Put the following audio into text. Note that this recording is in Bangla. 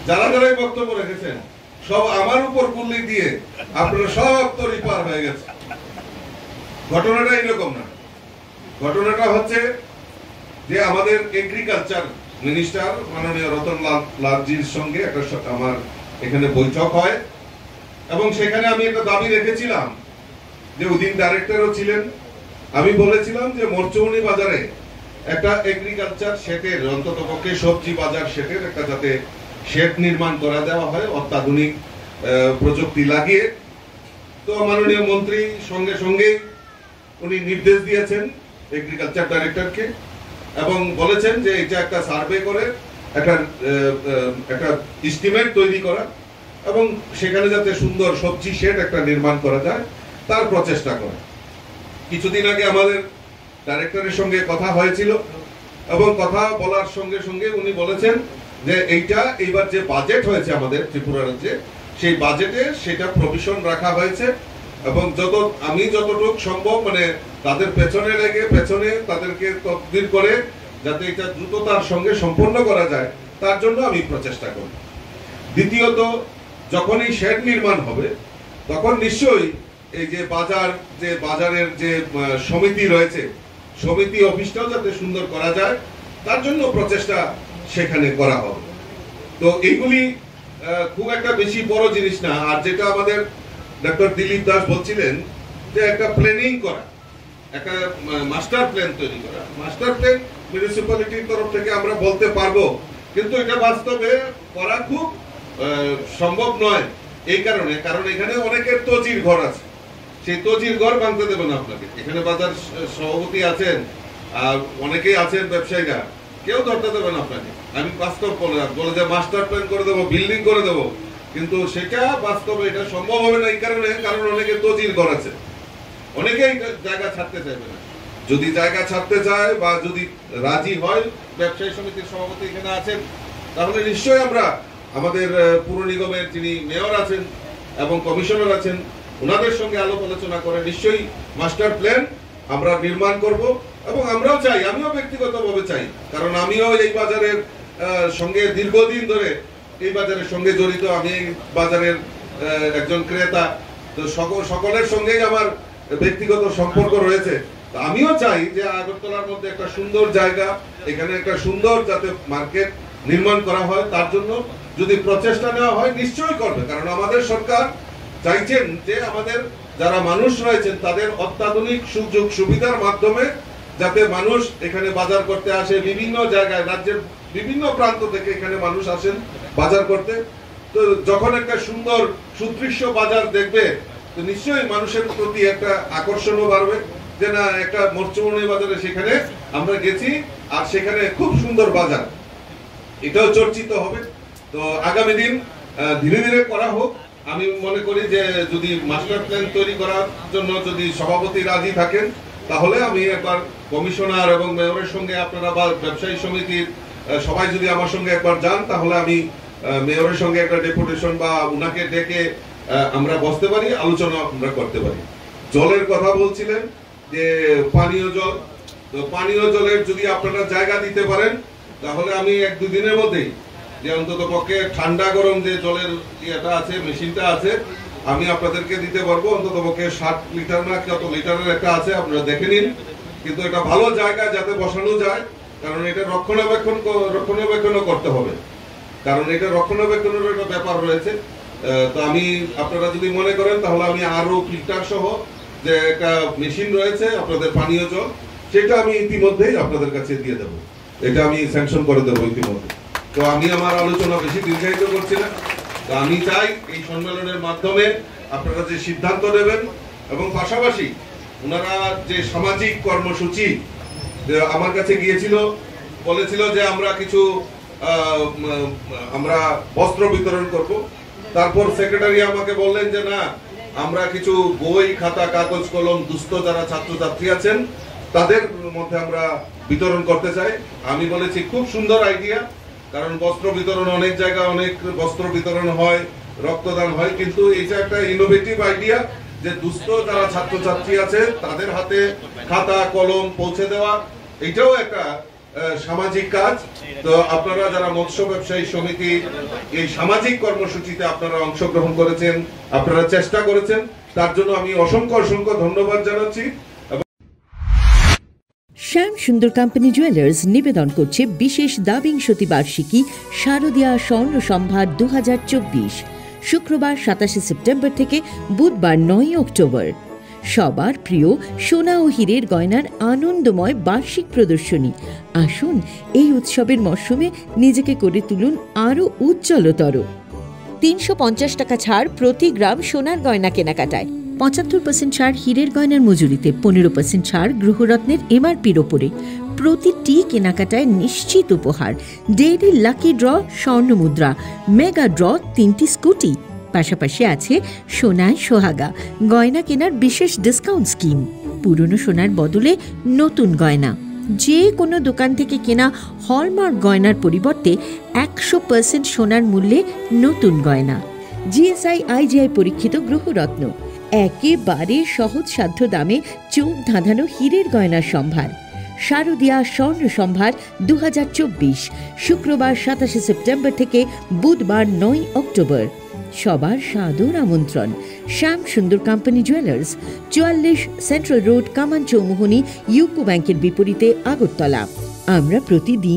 যারা যারাই বক্তব্য রেখেছেন সব আমার উপর কুল্লি দিয়ে আপনারা সব তরি পার হয়ে গেছে। ঘটনাটা এরকম না, ঘটনাটা হচ্ছে যে আমাদের এগ্রিকালচার মিনিস্টার মাননীয় রতন লালজির সঙ্গে একটা আমার এখানে বৈঠক হয় এবং সেখানে আমি একটা দাবি রেখেছিলাম যে ওদিন ডাইরেক্টরও ছিলেন। আমি বলেছিলাম যে মরচৌনি বাজারে একটা এগ্রিকালচার শেডের অন্ততপক্ষে সবজি বাজার শেডের একটা যাতে শেড নির্মাণ করা দেওয়া হয় অত্যাধুনিক প্রযুক্তি লাগিয়ে। তো মাননীয় মন্ত্রী সঙ্গে সঙ্গে উনি নির্দেশ দিয়েছেন এগ্রিকালচার ডাইরেক্টরকে এবং বলেছেন যে এটা একটা সার্ভে করে একটা এস্টিমেট তৈরি করা এবং সেখানে যাতে সুন্দর সবজি শেড একটা নির্মাণ করা যায় তার প্রচেষ্টা করে। কিছুদিন আগে আমাদের ডাইরেক্টরের সঙ্গে কথা হয়েছিল এবং কথা বলার সঙ্গে সঙ্গে উনি বলেছেন যে এইবার যে বাজেট হয়েছে আমাদের ত্রিপুরা রাজ্যে সেই বাজেটে সেটা প্রভিশন রাখা হয়েছে এবং আমি যতটুকু সম্ভব মানে তাদের পেছনে লেগে পেছনে তাদেরকে তদবির করে যাতে এটা দ্রুততার সঙ্গে সম্পন্ন করা যায় তার জন্য আমি প্রচেষ্টা করব। দ্বিতীয়ত, যখন এই শেড নির্মাণ হবে তখন নিশ্চয়ই এই যে বাজারের যে সমিতি রয়েছে সমিতি অফিসটাও যাতে সুন্দর করা যায় তার জন্য প্রচেষ্টা সেখানে করা হবে। তো এইগুলি খুব একটা বেশি বড় জিনিস না। আর যেটা আমাদের ডক্টর দিলীপ দাস বলছিলেন যে একটা প্ল্যানিং করা, একটা মাস্টার প্ল্যান তৈরি করা। মাস্টার প্ল্যান মিউনিসিপ্যালিটির তরফ থেকে আমরা বলতে পারবো, কিন্তু এটা বাস্তবে করা খুব সম্ভব নয়। এই কারণ এখানে অনেকের তজির ঘর আছে, সেই তজির ঘর ভাঙতে দেবেন আপনাকে। এখানে বাজার সভাপতি আছেন আর অনেকেই আছেন ব্যবসায়ীরা, কেউ ধরতে দেবেন আপনাকে। আমি বাস্তব বলে যে মাস্টার প্ল্যান করে দেবো, বিল্ডিং করে দেবো, কিন্তু সেটা বাস্তবে এটা সম্ভব হবে না। এই কারণ অনেকে তজির ঘর আছে, অনেকেই জায়গা ছাড়তে চাইবে না। যদি জায়গা ছাড়তে চায় বা যদি রাজি হয় ব্যবসায়ী সমিতির সভাপতি এখানে আছেন, তাহলে নিশ্চয়ই আমরা আমাদের পুর নিগমের যিনি মেয়র আছেন এবং কমিশনার আছেন ওনাদের সঙ্গে আলাপ আলোচনা করে নিশ্চয়ই মাস্টার প্ল্যান আমরা নির্মাণ করব। এবং আমরাও চাই, আমিও ব্যক্তিগতভাবে চাই, কারণ আমিও এই বাজারের সঙ্গে দীর্ঘদিন ধরে এই বাজারের সঙ্গে জড়িত। আমি এই বাজারের একজন ক্রেতা, তো সকলের সঙ্গেই আমার ব্যক্তিগত সম্পর্ক রয়েছে। আমিও চাই যে আগরতলার মধ্যে একটা সুন্দর জায়গা, এখানে একটা সুন্দর যাতে মার্কেট নির্মাণ করা হয়, তার জন্য যদি প্রচেষ্টা নেওয়া হয় নিশ্চয়ই করবে। কারণ আমাদের সরকার চাইছেন যে আমাদের যারা মানুষ রয়েছেন তাদের অত্যাধুনিক সুযোগ সুবিধার মাধ্যমে যাতে মানুষ এখানে বাজার করতে আসে। বিভিন্ন জায়গায় রাজ্যের বিভিন্ন প্রান্ত থেকে এখানে মানুষ আসেন বাজার করতে। তো যখন একটা সুন্দর সুদৃশ্য বাজার দেখবে তো নিশ্চয়ই মানুষের প্রতি একটা আকর্ষণও বাড়বে যে না, একটা মরচৌনি বাজারে সেখানে আমরা গেছি আর সেখানে খুব সুন্দর বাজার, এটাও চর্চিত হবে। তো আগামী দিন ধীরে ধীরে করা হোক। আমি মনে করি যে যদি মাস্টার প্ল্যান তৈরি করার জন্য যদি সভাপতি রাজি থাকেন তাহলে আমি একবার কমিশনার এবং মেয়রের সঙ্গে আপনারা বা ব্যবসায়ী সমিতির সবাই যদি আমার সঙ্গে একবার যান তাহলে আমি মেয়রের সঙ্গে একটা ডেপুটেশন বা উনাকে ডেকে আমরা বসতে পারি, আলোচনা আমরা করতে পারি। জলের কথা বলছিলেন যে পানীয় জল, তো পানীয় জলের যদি আপনারা জায়গা দিতে পারেন তাহলে আমি 1-2 দিনের মধ্যেই যে অন্তত পক্ষে ঠান্ডা গরম যে জলের ইয়েটা আছে, মেশিনটা আছে, আমি আপনাদেরকে দিতে পারবো। অন্তত পক্ষে 60 লিটার না কত লিটারের একটা আছে, আপনারা দেখে নিন। কিন্তু এটা ভালো জায়গা যাতে বসানো যায়, কারণ এটা রক্ষণাবেক্ষণও করতে হবে, কারণ এটা রক্ষণাবেক্ষণের একটা ব্যাপার রয়েছে। তো আমি আপনারা যদি মনে করেন তাহলে আমি আরো ফিল্টার সহ যে একটা মেশিন রয়েছে আপনাদের পানীয় জল, সেটা আমি ইতিমধ্যেই আপনাদের কাছে দিয়ে দেবো, এটা আমি স্যাংশন করে দেবো ইতিমধ্যে। তো আমি আমার আলোচনা বেশি দীর্ঘায়িত করছি না। তো আমি চাই এই সম্মেলনের মাধ্যমে আপনারা যে সিদ্ধান্ত নেবেন এবং পাশাপাশি ওনারা যে সামাজিক কর্মসূচি আমার কাছে গিয়েছিল, বলেছিল যে আমরা বস্ত্র বিতরণ করব। তারপর সেক্রেটারি আমাকে বললেন যে না, আমরা কিছু বই খাতা কাগজ কলম দুস্থ যারা ছাত্রছাত্রী আছেন তাদের মধ্যে আমরা বিতরণ করতে চাই। আমি বলেছি খুব সুন্দর আইডিয়া, কারণ বস্ত্র বিতরণ অনেক জায়গায় অনেক বস্ত্র বিতরণ হয়, রক্তদান হয়, কিন্তু এটা একটা ইনোভেটিভ আইডিয়া যে দুস্থ যারা ছাত্রছাত্রী আছে তাদের হাতে খাতা কলম পৌঁছে দেওয়া, এটাও একটা সামাজিক কাজ। তো আপনারা যারা মৎস্য ব্যবসায়ী সমিতি এই সামাজিক কর্মসূচিতে আপনারা অংশগ্রহণ করেছেন, আপনারা চেষ্টা করেছেন, তার জন্য আমি অসংখ্য অসংখ্য ধন্যবাদ জানাচ্ছি। শ্যাম সুন্দর কোম্পানি জুয়েলার্স নিবেদন করছে বিশেষ দ্বাবিংশতি বার্ষিকী শারদীয়া স্বর্ণ সম্ভার 2024, শুক্রবার 27 সেপ্টেম্বর থেকে বুধবার 9 অক্টোবর। সবার প্রিয় সোনা ও হীরের গয়নার আনন্দময় বার্ষিক প্রদর্শনী। আসুন এই উৎসবের মরশুমে নিজেকে করে তুলুন আরও উজ্জ্বলতর। 350 টাকা ছাড় প্রতি গ্রাম সোনার গয়না কেনাকাটায়, 75% ছাড় হীরের গয়নার মজুরিতে, 15% ছাড় গ্রহরত্নের এমআরপির ওপরে। প্রতিটি কেনাকাটায় নিশ্চিত উপহার, ডেইলি লাকি ড্র স্বর্ণ মুদ্রা, মেগা ড্র 3টি স্কুটি। পাশাপাশি আছে সোনায় সোহাগা গয়না কেনার বিশেষ ডিসকাউন্ট স্কিম। পুরনো সোনার বদলে নতুন গয়না। যে কোনো দোকান থেকে কেনা হলমার্ক গয়নার পরিবর্তে 100% সোনার মূল্যে নতুন গয়না। জিএসআই আইজিআই পরীক্ষিত গ্রহরত্ন, একেবারে সহজসাধ্য দামে চোখ ধাঁধানো হীরের গয়নার সম্ভার। শারদীয়া স্বর্ণ সম্ভার 2024, শুক্রবার 27 সেপ্টেম্বর থেকে বুধবার 9 অক্টোবর। সবার সাদর আমন্ত্রণ। শ্যাম সুন্দর কোম্পানি জুয়েলার্স, 44 সেন্ট্রাল রোড, কামান চৌমুহনী, ইউকো ব্যাংকের বিপরীতে, আগরতলা। আমরা প্রতিদিন